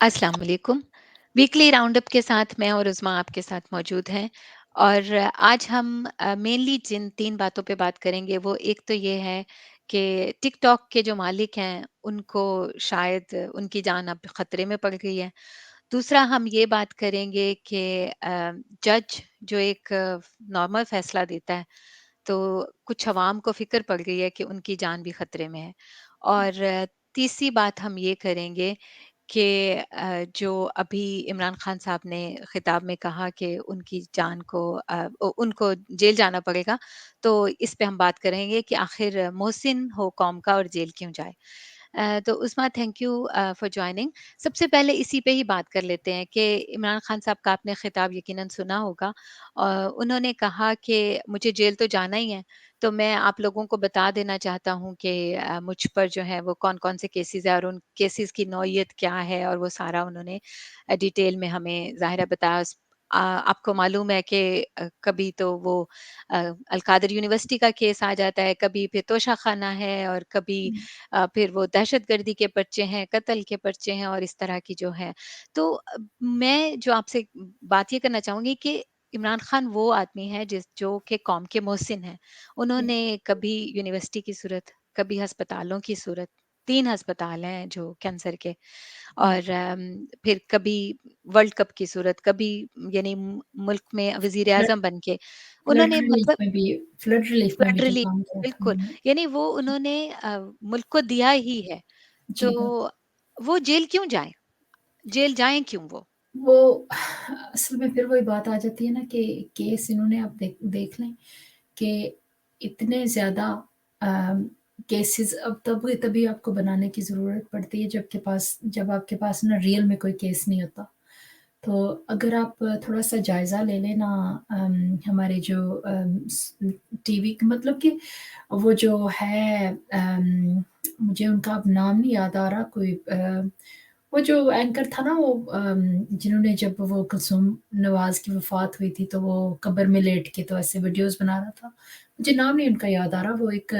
अस्सलाम वालेकुम। Weekly roundup के साथ मैं और उज़्मा आपके साथ मौजूद हैं और आज हम मेनली जिन 3 बातों पे बात करेंगे वो एक तो ये है कि टिकटॉक के जो मालिक हैं, उनको शायद उनकी जान अब खतरे में पड़ गई है। दूसरा हम ये बात करेंगे कि जज जो एक नॉर्मल फ़ैसला देता है, तो कुछ अवाम को फ़िक्र पड़ गई है कि उनकी जान भी खतरे में है। और तीसरी बात हम ये करेंगे कि जो अभी इमरान खान साहब ने खिताब में कहा कि उनकी जान को उनको जेल जाना पड़ेगा, तो इस पे हम बात करेंगे कि आखिर मोहसिन हो कौम का और जेल क्यों जाए। तो उस्मा थैंक यू फॉर जॉइनिंग। सबसे पहले इसी पे ही बात कर लेते हैं कि इमरान खान साहब का आपने खिताब यकीनन सुना होगा। उन्होंने कहा कि मुझे जेल तो जाना ही है, तो मैं आप लोगों को बता देना चाहता हूँ कि मुझ पर जो है वो कौन-कौन से केसेज़ हैं और उन केसेज़ की नौइयत क्या है और वो सारा उन्होंने डिटेल में हमें ज़ाहिर है बताया। आपको मालूम है कि कभी तो वो अल कादर यूनिवर्सिटी का केस आ जाता है, कभी फिर तोशाखाना है और कभी हुँ, फिर वो दहशतगर्दी के पर्चे हैं, कत्ल के पर्चे हैं और इस तरह की जो है। तो मैं जो आपसे बात ये करना चाहूँगी कि इमरान खान वो आदमी है जो कि कौम के मोहसिन हैं। हुँ, उन्होंने कभी यूनिवर्सिटी की सूरत, कभी अस्पतालों की सूरत, 3 अस्पताल हैं जो कैंसर के हुँ। और फिर कभी वर्ल्ड कप की सूरत, कभी यानी मुल्क में फ्लड वज़ीर-ए-आज़म बन के फ्लड उन्होंने रिलीफ़ मतलब में भी फ्लड रिलीफ़ में फ्लड भी जो रिलीफ काम करा था बिल्कुल, उन्होंने। यानी वो उन्होंने मुल्क को दिया ही है, जी हाँ। तो वो जेल क्यों जाएँ? जेल जाएँ क्यों वो? वो असल में फिर वही बात आ जाती है ना कि केस इन्होंने आप देख देख लें कि इतने ज़्यादा अ, केसेज़ अब तब तभी आपको बनाने की ज़रूरत पड़ती है जब आपके पास ना रियल में कोई केस नहीं होता। तो अगर आप थोड़ा-सा जायज़ा ले लें ना हमारे जो टीवी मतलब कि वो जो है मुझे उनका अब नाम नहीं याद आ रहा वो जो एंकर था ना जिन्होंने जब वो कुलसूम नवाज़ की वफ़ात हुई थी तो वो कब्र में लेट के तो ऐसे वीडियोज़ बना रहा था। मुझे नाम नहीं उनका याद आ रहा, वो एक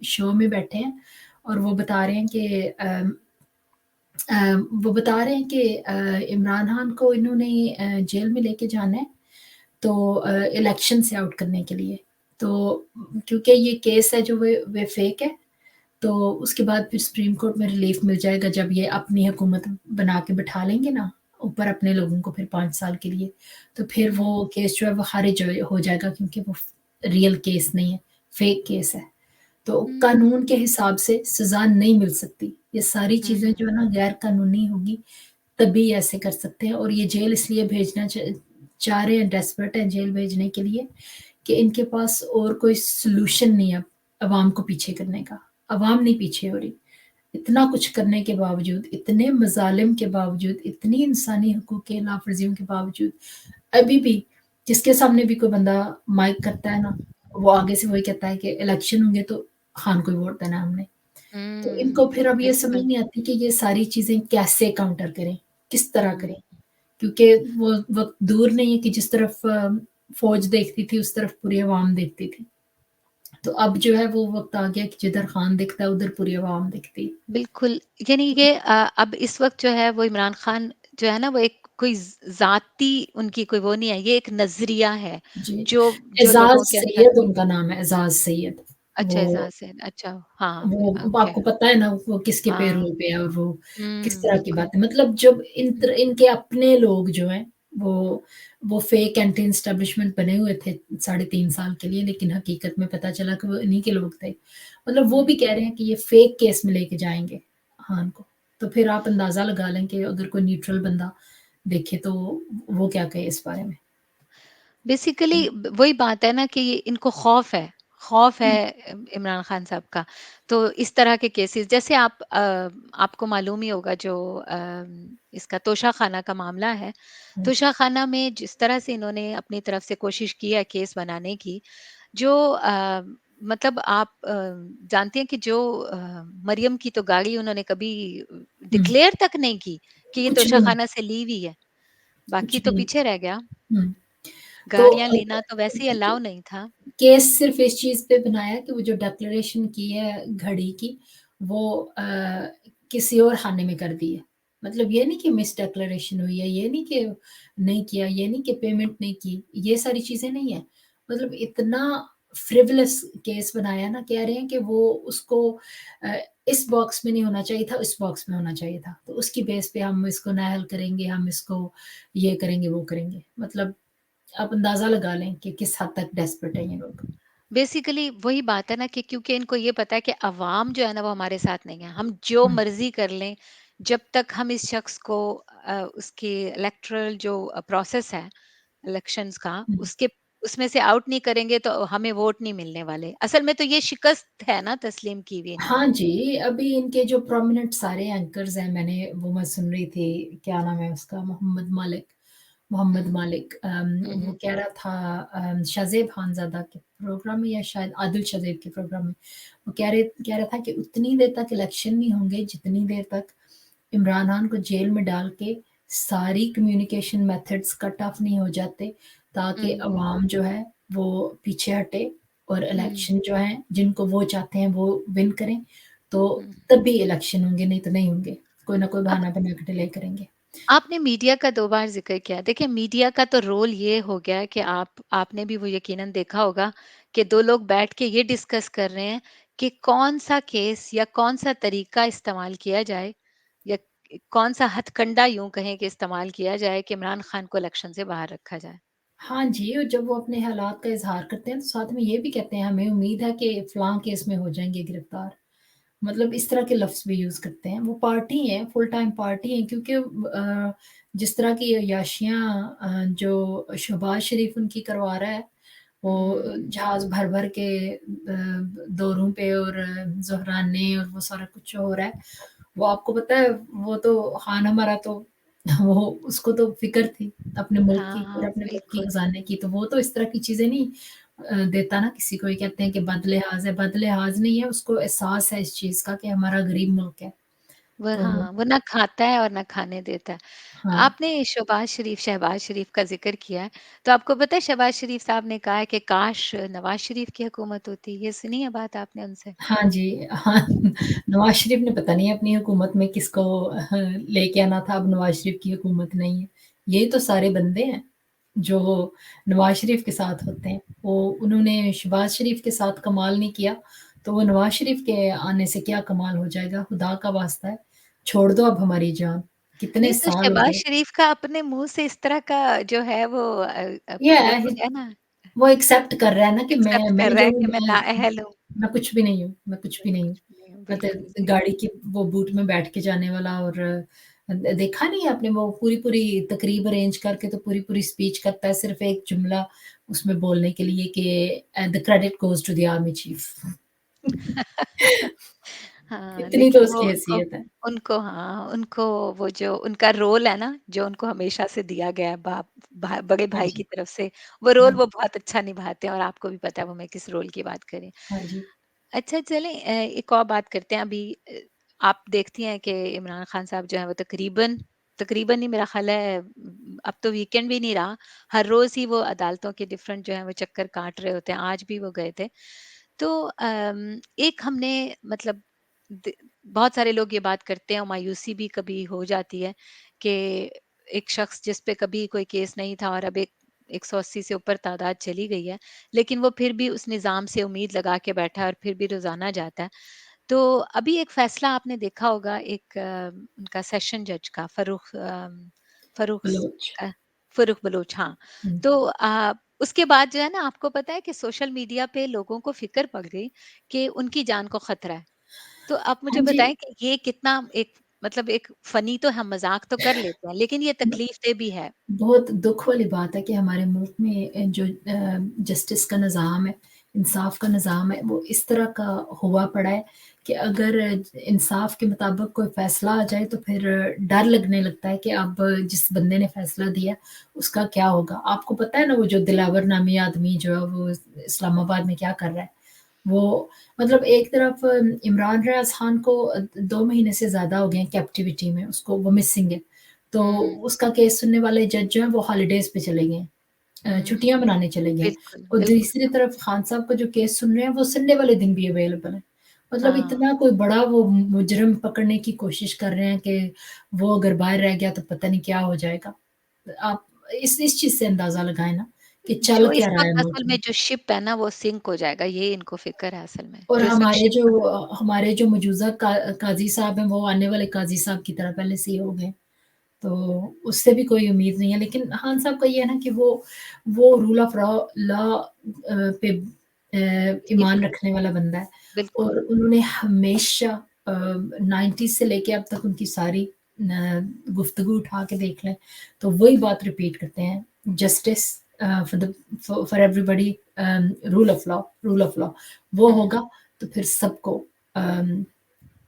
शो में बैठे हैं और वो बता रहे हैं कि वो बता रहे हैं कि इमरान खान को इन्होंने जेल में लेके जाना है, तो इलेक्शन से आउट करने के लिए। तो क्योंकि ये केस है जो वे फेक है, तो उसके बाद फिर सुप्रीम कोर्ट में रिलीफ मिल जाएगा जब ये अपनी हुकूमत बना के बिठा लेंगे ना, ऊपर अपने लोगों को फिर 5 साल के लिए, तो फिर हुँ, वो केस जो है वो खारिज हो जाएगा क्योंकि वो रियल केस नहीं है, फेक केस है। तो कानून के हुँ, हिसाब से सज़ा नहीं मिल सकती। ये सारी चीज़ें हुँ, जो है ना गैर कानूनी होगी, तभी ऐसे कर सकते हैं और ये जेल इसलिए भेजना चाह रहे हैं, डेस्परेट हैं जेल भेजने के लिए कि इनके पास और कोई सॉल्यूशन नहीं है अवाम को पीछे करने का। अवाम नहीं पीछे हो रही। इतना कुछ करने के बावजूद, इतने मज़ालिम के बावजूद, इतनी इंसानी हकूक़ की खिलाफ़वर्जियों के बावजूद, अभी भी जिसके सामने भी कोई बंदा माइक करता है ना, वो आगे से वही कहता है कि इलेक्शन होंगे तो खान को ही वोट देना है हमने। तो इनको फिर अब ये समझ बिल्कुल। नहीं आती कि ये सारी चीज़ें कैसे काउंटर करें, किस तरह हुँ, करें? क्योंकि वो वक़्त दूर नहीं है कि जिस तरफ फ़ौज देखती थी, उस तरफ पूरी अवाम देखती थी। तो अब जो है वो वक़्त आ गया कि जिधर खान दिखता है, उधर पूरी अवाम दिखती है। बिल्कुल, यानी कि अब इस वक़्त जो है वो इमरान खान जो है ना वो एक कोई ज़ाती उनकी कोई वो नहीं है, ये एक नज़रिया है, जी, जो जो एज़ाज़ लोगों के अंदर सैयद उनका नाम है, एज़ाज़ सैयद। अच्छा वो एज़ाज़ है, अच्छा, हाँ, वो ओके, आपको पता है ना वो किसके हाँ, पैरोल पे है और वो किस तरह की बिल्कुल। बात है। मतलब जब हुँ, इनके अपने लोग जो हैं, वो वो फेक एंटी एस्टेब्लिशमेंट बने हुए थे साढ़े 3 साल के लिए, लेकिन हकीकत में पता चला कि वो इन्हीं के लोग थे। मतलब वो भी हुँ। कह रहे हैं कि ये फेक केस में लेके जाएँगे खान को। तो फिर आप अंदाज़ा लगा लें कि अगर कोई न्यूट्रल बंदा देखे तो वो क्या कहे इस बारे में। बेसिकली वही बात है ना कि इनको खौफ हुँ, है इमरान खान साहब का। तो इस तरह के केसेस जैसे आपको मालूम ही होगा जो इसका तोशाखाना का मामला है। हुँ, तोशाखाना में जिस तरह से इन्होंने अपनी तरफ से कोशिश की है केस बनाने की, जो मतलब आप जानती हैं कि जो मरियम की तो गाड़ी उन्होंने कभी हुँ, डिक्लेयर तक नहीं की कि ये कुछ भी नहीं, तोशाखाना से ली हुई है। बाकी कुछ तो भी नहीं। पीछे रह गया। हुँ, तो गाड़ियाँ लेना तो वैसे ही अलाउ नहीं था। केस सिर्फ़ इस चीज़ पे बनाया कि वो जो डिक्लेरेशन की है घड़ी की, वो किसी और ख़ाने में कर दी है। मतलब ये नहीं कि मिस डिक्लेरेशन हुई है, ये नहीं कि नहीं किया, ये नहीं कि पेमेंट नहीं की, ये सारी चीज़ें नहीं है। मतलब इतना फ्रिवलेस केस बनाया ना, कह रहे हैं कि वो उसको अ, इस बॉक्स में नहीं होना चाहिए था, इस बॉक्स में होना चाहिए था। तो उसकी बेस पे हम इसको नाअहल करेंगे, हम इसको ये करेंगे, वो करेंगे। मतलब आप अंदाज़ा लगा लें कि किस हद तक डेस्परेट हैं ये लोग। बेसिकली वही बात है ना कि क्योंकि इनको ये पता है कि अवाम जो है ना वो हमारे साथ नहीं है। हम जो हुँ, मर्ज़ी कर लें, जब तक हम इस शख्स को उसके इलेक्टोरल जो प्रोसेस है इलेक्शंस का, हुँ। उसके उसमें से आउट नहीं करेंगे तो हमें वोट नहीं मिलने वाले। असल में तो ये शिकस्त है ना तस्लीम की हुई हाँ इन्होंने। जी, अभी इनके जो प्रोमिनेंट सारे एंकर्स हैं, मैंने वो मैं सुन रही थी, क्या नाम है उसका? मोहम्मद हुँ, मालिक हुँ, वो हुँ, कह रहा था शाज़ेब खानज़ादा के प्रोग्राम में या शायद आदिल शाज़ेब के प्रोग्राम में, वो कह रहा था कि उतनी देर तक इलेक्शन नहीं होंगे, जितनी देर तक इमरान खान को जेल में डाल के सारी कम्युनिकेशन मेथड्स कट ऑफ नहीं हो जाते, ताकि हुँ, अवाम जो है वो पीछे हटे और हुँ। इलेक्शन जो है जिनको वो चाहते हैं वो विन करें, तो हुँ। तब भी इलेक्शन होंगे, नहीं तो नहीं होंगे। कोई ना कोई अब बहाना बना के डिले करेंगे। आपने मीडिया का 2 बार ज़िक्र किया। देखिए मीडिया का तो रोल ये हो गया है कि आपने भी वो यकीनन देखा होगा कि 2 लोग बैठ के ये डिस्कस कर रहे हैं कि कौन-सा केस या कौन-सा तरीका इस्तेमाल किया जाए या कौन-सा हथकंडा यूँ कहें कि इस्तेमाल किया जाए कि इमरान खान को इलेक्शन से बाहर रखा जाए। हाँ जी, और जब वो अपने हालात का इज़हार करते हैं, तो साथ में ये भी कहते हैं, हमें उम्मीद है कि फलाँ केस में हो जाएँगे गिरफ्तार। मतलब इस तरह के लफ्ज़ भी यूज़ करते हैं। वो पार्टी है, फुल टाइम पार्टी है क्योंकि जिस तरह की अय्याशियाँ जो शहबाज़ शरीफ उनकी करवा रहा है, वो हुँ, जहाज़ भर-भर के दौरों पे और ज़हराने और वो सारा कुछ जो हो रहा है, वो आपको पता है, वो तो खान हमारा तो वो उसको तो फ़िक्र थी अपने मुल्क की और हाँ, अपने मुल्क की बिल्कुल। खज़ाने की, तो वो तो इस तरह की चीज़ें नहीं देता ना किसी को। ये कहते हैं कि बदलिहाज़ है, बदलिहाज़ नहीं है, उसको एहसास है इस चीज़ का कि हमारा गरीब मुल्क है। वो तो हाँ, वो ना खाता है और ना खाने देता है। हाँ। आपने शहबाज़ शरीफ का ज़िक्र किया है, तो आपको पता है शहबाज़ शरीफ साहब ने कहा है कि काश नवाज़ शरीफ की हुकूमत होती। ये सुनी है बात आपने उनसे? हाँ जी, हाँ, नवाज़ शरीफ ने पता नहीं अपनी हुकूमत में किसको लेके आना था, अब नवाज़ शरीफ की हुकूमत नहीं है। यही तो सारे बंदे हैं, जो नवाज़ शरीफ के साथ होते हैं। वो उन्होंने शहबाज़ शरीफ के साथ कमाल नहीं किया, तो वो नवाज़ शरीफ के आने से क्या कमाल हो जाएगा? खुदा का वास्ता है, छोड़ दो अब हमारी जान। कितने नहीं तो साल हो शहबाज़ गए। शरीफ का अपने मुँह से इस तरह का जो है वो ये वो है तो हि है ना, वो एक्सेप्ट कर रहा है ना कि एक्सेप्ट कर मैं रहा जो है हूँ, कि मैं नाअहल हूँ। मैं कुछ भी नहीं हूँ, मैं कुछ भी मैं नहीं हूँ। कुछ भी नहीं हूँ, मैं बिल्कुल तो सही। गाड़ी की वो बूट में बैठ के जाने वाला और देखा नहीं है आपने, वो पूरी-पूरी तकरीब अरेंज करके तो पूरी-पूरी स्पीच करता है सिर्फ़ एक जुमला उसमें बोलने के लिए कि the credit goes to the army chief. हाँ, इतनी तो लेकिन वो उसकी उनको हैसियत है। उनको हाँ, उनको वो जो उनका रोल है ना, जो उनको हमेशा से दिया गया है बड़े हाँ भाई की जी, तरफ से, वो रोल हाँ, वो बहुत अच्छा निभाते हैं और आपको भी पता है वो मैं किस रोल की बात कर रही हूँ। हाँ जी। अच्छा चलें एक और बात करते हैं अभी आप देखती हैं कि इमरान खान साहब जो हैं वो तकरीबन तकरीबन ही मेरा ख़्याल है अब तो वीकेंड भी नहीं रहा, हर रोज़ ही वो अदालतों के डिफरेंट जो हैं वो चक्कर काट रहे होते हैं, आज भी वो गए थे। तो एक हमने मतलब द बहुत सारे लोग ये बात करते हैं और मायूसी भी कभी हो जाती है कि एक शख़्स जिस पे कभी कोई केस नहीं था और अब एक 180 से ऊपर तादाद चली गई है, लेकिन वो फिर भी उस निज़ाम से उम्मीद लगा के बैठा है और फिर भी रोज़ाना जाता है। तो अभी एक फ़ैसला आपने देखा होगा एक उनका सेशन जज का फ़रूख़ स बलोच। का फ़रूख़ बलोच हाँ। हुँ। तो उसके बाद जो है ना आपको पता है कि सोशल मीडिया पे लोगों को फ़िक्र पड़ गई कि उनकी जान को खतरा है। तो आप मुझे हाँ जी। बताएँ कि ये कितना एक मतलब एक फ़नी तो हम मज़ाक तो कर लेते हैं, लेकिन ये तकलीफ़देह भी है। बहुत दुःख वाली बात है कि हमारे मुल्क में जो जस्टिस का निज़ाम है, इंसाफ़ का निज़ाम है, वो इस तरह का हुआ पड़ा है कि अगर इंसाफ़ के मुताबिक कोई फ़ैसला आ जाए तो फिर डर लगने लगता है कि अब जिस बंदे ने फ़ैसला दिया, उसका क्या होगा? आपको पता है ना वो जो दिलावर नामी आदमी जो है वो इस्लामाबाद में क्या कर रहा है? वो मतलब एक तरफ इमरान रियाज़ खान को 2 महीने से ज़्यादा हो गए हैं कैप्टिविटी में, उसको वो मिसिंग है। तो हुँ, उसका केस सुनने वाले जज जो हैं वो हॉलिडेज़ पे चले गए हैं। हुँ, छुट्टियाँ मनाने चले गए हैं बिल्कुल, और बिल्कुल। दूसरी तरफ खान साहब का जो केस सुन रहे हैं वो संडे वाले दिन भी अवेलेबल है। मतलब हाँ, इतना कोई बड़ा वो मुजरिम पकड़ने की कोशिश कर रहे हैं कि वो अगर बाहर रह गया तो पता नहीं क्या हो जाएगा। आप इस चीज़ से अंदाज़ा लगाएँ ना कि चल जो क्या इस रहा है वक़्त मुल्क असल में में। जो शिप है ना वो सिंक हो जाएगा, ये इनको फ़िक्र है असल में, और जो इस वक़्त शिप चल रहा है। हमारे जो मौजूदा काज़ी साहब हैं, वो आने वाले काज़ी साहब की तरह पहले से ही हो गए। तो उससे भी कोई उम्मीद नहीं है। लेकिन खान साहब का ये है ना कि वो रूल ऑफ लॉ पे जी, ईमान रखने वाला बंदा है और बिल्कुल। उन्होंने हमेशा 90s से लेके अब तक उनकी सारी गुफ्तगू उठा के देख लें, तो वही बात रिपीट करते हैं, justice for everybody, rule of law वो हुँ, होगा तो फिर सबको अम,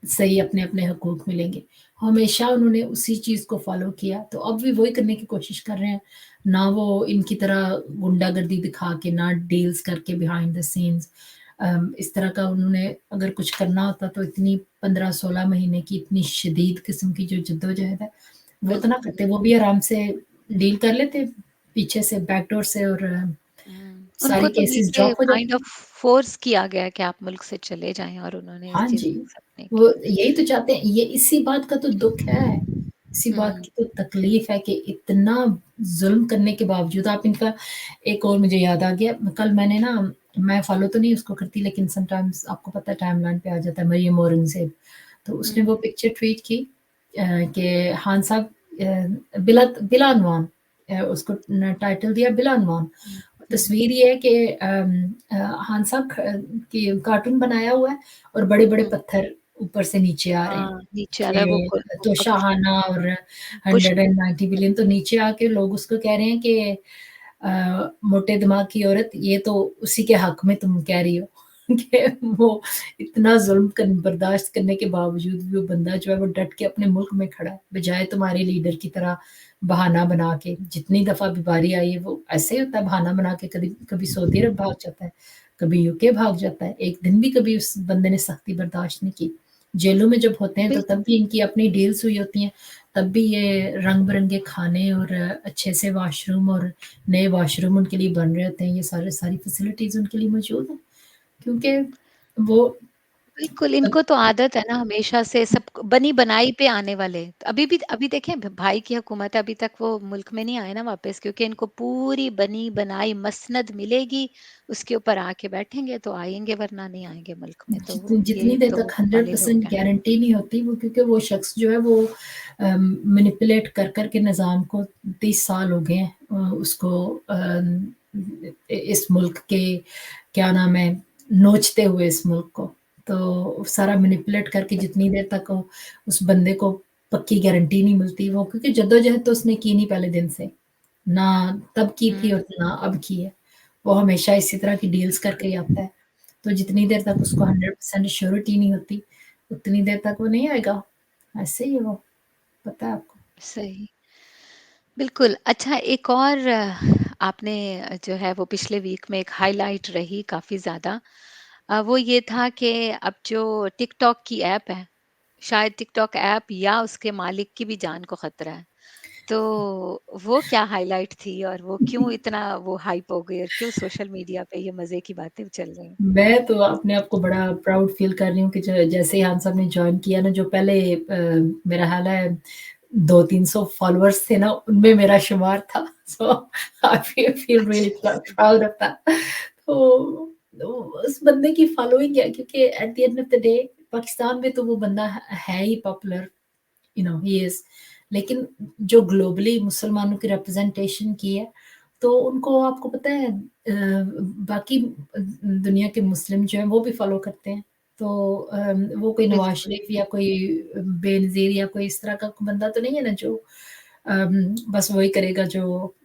सही अपने-अपने हकूक मिलेंगे। हमेशा उन्होंने उसी चीज़ को फ़ॉलो किया, तो अब भी वही करने की कोशिश कर रहे हैं। ना वो इनकी तरह गुंडागर्दी दिखा के, ना डील्स करके बिहाइंड द सीन्स। इस तरह का उन्होंने अगर कुछ करना होता तो इतनी 15-16 महीने की इतनी शदीद किस्म की जो जद्दोजहद है, वो तो ना बिल्कुल। करते। वो भी आराम से डील कर लेते पीछे से बैकडोर से और उनको सारी तो केसेस बल्कि ड्रॉप हो काइंड जाते। ऑफ फ़ोर्स किया गया है कि आप मुल्क से चले जाएँ और उन्होंने इस हाँ चीज़ जी, को एक्सेप्ट नहीं वो किया। यही तो चाहते हैं, ये इसी बात का तो दुःख है, इसी बात हुँ, की तो तकलीफ़ है कि इतना ज़ुल्म करने के बावजूद आप इनका एक और मुझे याद आ गया, कल मैंने ना मैं फ़ॉलो तो नहीं उसको करती लेकिन समटाइम्स आपको पता है टाइमलाइन पे आ जाता है मरियम औरंगज़ेब, तो उसने वो हुँ, पिक्चर ट्वीट की कि खान साहब बिला उनवान उसको न टाइटल दिया बिला उनवान। हुँ, हुँ। तस्वीर ये है कि खान साहब की कार्टून बनाया हुआ है और बड़े-बड़े हुँ, पत्थर ऊपर से नीचे आ रहे हैं हाँ, नीचे आ रहा है वो कि वो तो पक शाहाना और पुश 190 बिलियन तो नीचे आके लोग उसको कह रहे हैं कि मोटे दिमाग की औरत ये तो उसी के हक में तुम कह रही हो कि वो इतना ज़ुल्म बर्दाश्त करने के बावजूद भी वो बंदा जो है वो डट के अपने मुल्क में खड़ा है बजाय तुम्हारे लीडर की तरह बहाना बना के जितनी दफ़ा भी बारी आई है वो ऐसे ही होता है बहाना बना के कभी कभी सऊदी अरब भाग जाता है कभी यूके भाग जाता है एक दिन भी कभी उस बंदे ने सख्ती बर्दाश्त नहीं की जेलों में जब होते हैं तो बिल्कुल, तब भी इनकी अपनी डील्स हुई होती हैं तब भी ये रंग-बिरंगे खाने और अच्छे से वॉशरूम और नए वॉशरूम उनके लिए बन रहे होते हैं, ये सारी फैसिलिटीज़ उनके लिए मौजूद हैं, क्योंकि वो बिल्कुल, इनको तो आदत है ना हमेशा से सब बनी-बनाई पे आने वाले। अभी देखें भाई की हुकूमत है, अभी तक वो मुल्क में नहीं आए ना वापस क्योंकि इनको पूरी बनी-बनाई मसनद मिलेगी, उसके ऊपर आके बैठेंगे तो आएँगे वरना नहीं आएँगे मुल्क में, तो जितनी ये देर तो तक वाले लोग 100% हैं। गारंटी नहीं होती वो क्योंकि वो शख्स जो है वो मैनिपुलेट कर के निज़ाम को 30 साल हो गए हैं उसको इस मुल्क के क्या नाम है नोचते हुए इस मुल्क को। तो सारा मैनिपुलेट करके जितनी देर तक उस बंदे को पक्की गारंटी नहीं मिलती वो क्योंकि जद्दोजहद तो उसने की नहीं पहले दिन से। ना तब की थी और हुँ, ना अब की है। वो हमेशा इसी तरह की डील्स करके ही आता है। तो जितनी देर तक उसको 100% श्योरिटी नहीं होती, उतनी देर तक वो नहीं आएगा। ऐसे ही है वो, पता है आपको। सही। बिल्कुल, अच्छा एक और आपने जो है वो पिछले वीक में एक हाइलाइट रही काफ़ी ज़्यादा वो ये था कि अब जो टिकटॉक की ऐप है, शायद टिकटॉक ऐप या उसके मालिक की भी जान को खतरा है। तो वो क्या हाइलाइट थी और वो क्यों इतना वो हाइप हो गई और क्यों सोशल मीडिया पे ये मज़े की बातें चल रही हैं? मैं तो अपने आप को बड़ा प्राउड फ़ील कर रही हूँ कि ज जैसे ही हम सब ने जॉइन किया ना, जो पहले मेरा ख़्याल है 200-300 फॉलोअर्स थे ना, उनमें मेरा शुमार था। सो आई फील रियली अच्छा, सही। Proud of that. तो उस बंदे की फॉलोइंग है क्योंकि at the end of the day Pakistan में तो वो बंदा है ही popular. You know he is लेकिन जो ग्लोबली मुसलमानों की रिप्रेजेंटेशन की है, तो उनको आपको पता है बाकी दुनिया के मुस्लिम जो हैं वो भी फ़ॉलो करते हैं। तो वो कोई नवाज़ बिल्कुल, शरीफ या कोई बेनज़ीर या कोई इस तरह का बंदा तो नहीं है ना जो बस वही करेगा जो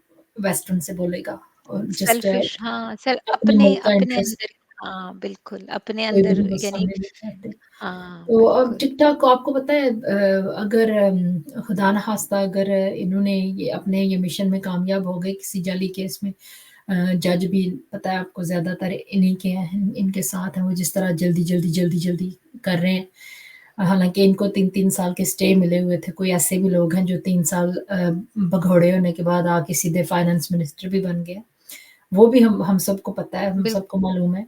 वेस्टर्न से बोलेगा और जस्ट सेल्फिश हाँ, सेल अपने अपने मुल्क का अपने इंटरेस्ट अंदर हाँ, बिल्कुल, अपने कोई भी अंदर नहीं बस यानी सामने लेके आते। हाँ, तो अब बिल्कुल। टिकटॉक को आपको पता है अगर खुदा न ख़ास्ता अगर इन्होंने ये अपने ये मिशन में कामयाब हो गए किसी जाली केस में जज भी पता है आपको ज़्यादातर इन्हीं के हैं, इनके साथ हैं वो जिस तरह जल्दी कर रहे हैं। हालाँकि इनको 3-3 साल के स्टे मिले हुए थे, कोई ऐसे भी लोग हैं जो 3 साल भगौड़े होने के बाद आके सीधे फाइनेंस मिनिस्टर भी बन गए। वो भी हम सबको पता है, हम बिल्कुल, सबको मालूम है।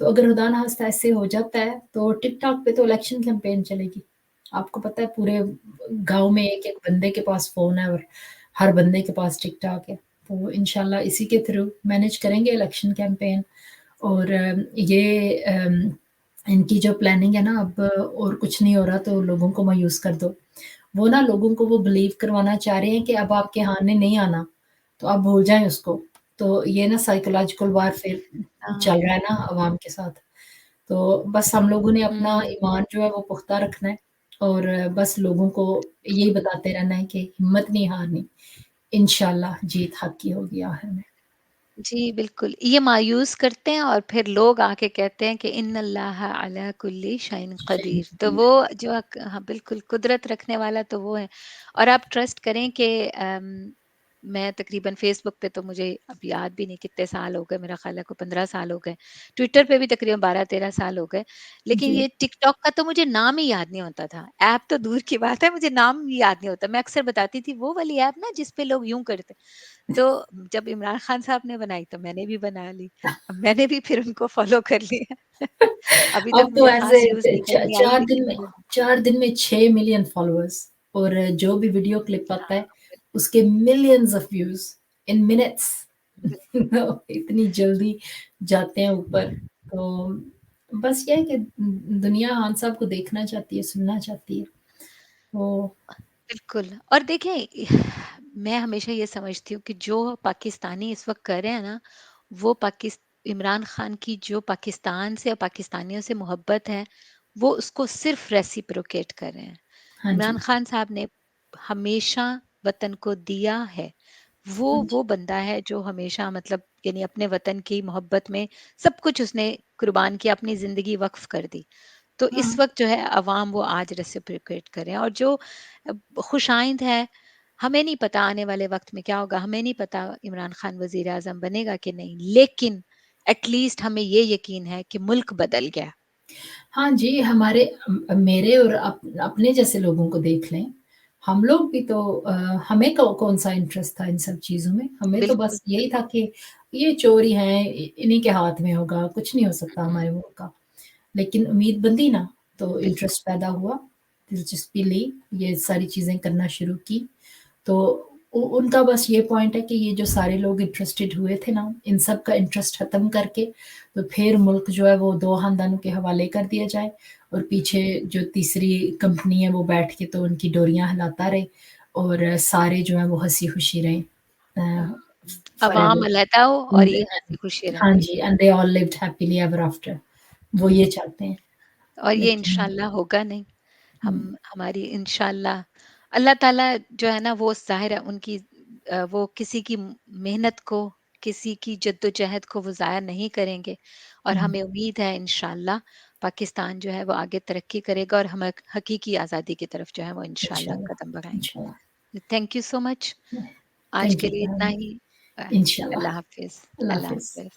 तो अगर खुदा ना ख़ास्ता ऐसे हो जाता है, तो टिकटॉक पे तो इलेक्शन कैंपेन चलेगी। आपको पता है पूरे गाँव में एक-एक बंदे के पास फ़ोन है और हर बंदे के पास टिकटॉक है। तो इंशाल्लाह इसी के थ्रू मैनेज करेंगे इलेक्शन कैंपेन और ये इनकी जो प्लानिंग है ना अब और कुछ नहीं हो रहा तो लोगों को मायूस कर दो। वो ना लोगों को वो बिलीव करवाना चाह रहे हैं कि अब आपके हाथ में नहीं आना, तो आप भूल जाएँ उसको। तो ये ना साइकोलॉजिकल वारफ़ेयर चल हाँ। रहा है ना अवाम के साथ। तो बस हम लोगों ने अपना हुँ। ईमान जो है वो पुख्ता रखना है और बस लोगों को यही बताते रहना है कि हिम्मत नहीं हारनी। इंशाल्लाह जीत हक़ की होगी आखिर में। जी, बिल्कुल। ये मायूस करते हैं और फिर लोग आके कहते हैं कि इन्नल्लाह अला कुल्ली शैइन शहीद क़दीर। तो वो कबीर। जो हाँ, बिल्कुल कुदरत रखने वाला तो वो है। और आप ट्रस्ट करें कि मैं तकरीबन फ़ेसबुक पे तो मुझे अब याद भी नहीं कितने साल हो गए, मेरा ख़्याल है कोई 15 साल हो गए। ट्विटर पे भी तकरीबन 12-13 साल हो गए। लेकिन जी। ये टिकटॉक का तो मुझे नाम ही याद नहीं होता था। ऐप तो दूर की बात है, मुझे नाम ही याद नहीं होता। मैं अक्सर बताती थी वो वाली ऐप ना जिस पे लोग यूँ करते। तो जब इमरान खान साहब ने बनाई तो मैंने भी बना ली। अब मैंने भी फिर उनको फ़ॉलो कर लिया। अभी तक अब तो मुझे ऐसे ख़ास यूज़ नहीं च करनी आई 4 दिन लेकिन में मैंने 4 दिन में 6 मिलियन फ़ॉलोअर्स और जो भी वीडियो क्लिप आता है, हाँ, उसके millions of views in minutes. Bill इतनी जल्दी जाते हैं ऊपर। तो बस ये है कि दुनिया खान साहब को देखना चाहती है, सुनना चाहती है। तो बिल्कुल। और देखें मैं हमेशा ये समझती हूँ कि जो पाकिस्तानी इस वक़्त कर रहे हैं ना, वो इमरान खान की जो पाकिस्तान से और पाकिस्तानियों से मोहब्बत है, वो उसको सिर्फ़ रेसिप्रोकेट कर रहे हैं। हाँ इमरान जी, खान साहब ने हमेशा वतन को दिया है। हाँ वो जी। बंदा है जो हमेशा मतलब यानी अपने वतन की मोहब्बत में सब कुछ उसने कुर्बान किया, अपनी ज़िंदगी वक़्फ कर दी। तो हाँ। इस वक़्त जो है अवाम वो आज रेसिप्रोकेट कर रहे हैं और जो खुशाइंद है, हमें नहीं पता आने वाले वक़्त में क्या होगा, हमें नहीं पता इमरान खान वज़ीर-ए-आज़म बनेगा कि नहीं, लेकिन एट लीस्ट हमें ये यकीन है कि मुल्क बदल गया। हाँ जी, हमारे मेरे और अपने जैसे लोगों को देख लें, हम लोग भी तो हमें कौन-सा इंटरेस्ट था इन सब चीज़ों में? हमें तो बिल्कुल, बस यही था बिल्कुल। कि ये चोर ही हैं, इन्हीं के हाथ में होगा, कुछ नहीं हो सकता हुँ, हमारे मुल्क का। लेकिन उम्मीद बंधी ना, तो बिल्कुल। इंटरेस्ट पैदा हुआ, दिलचस्पी ली, ये सारी चीज़ें करना शुरू की। तो उनका बस ये पॉइंट है कि ये जो सारे लोग इंटरेस्टेड हुए थे ना, इन सब का इंटरेस्ट खत्म करके, तो फिर मुल्क जो है वो 2 खानदानों के हवाले कर दिया जाए और पीछे जो तीसरी कंपनी है वो बैठ के तो उनकी डोरियाँ हिलाता रहे और सारे जो हैं वो हँसी-खुशी रहें अवाम फॉरएवर। अलहदा हो और एंड ये हँसी-खुशी रहें। हाँ जी, and they all lived happily ever after. वो ये चाहते हैं, और ये लेकिन इंशाअल्लाह होगा नहीं। हम हुँ, हमारी इंशाअल्लाह अल्लाह ताला जो है ना वो ज़ाहिर है उनकी वो किसी की मेहनत को, किसी की जद्दोजहद को वो ज़ाया नहीं करेंगे और हुँ, हमें उम्मीद है इंशाअल्लाह पाकिस्तान जो है वो आगे तरक्की करेगा और हम हकीकी आज़ादी की तरफ जो है वो इंशाअल्लाह इंशाल्लाह, कदम बढ़ाएँगे। इंशाल्लाह। Thank you so much. आज थैंक के यू लिए फॉर इतना हैविंग मी। ही। इंशाल्लाह, अल्लाह हाफ़िज़, अल्लाह अल्लाह हाफ़िज़। हाफ़िज़।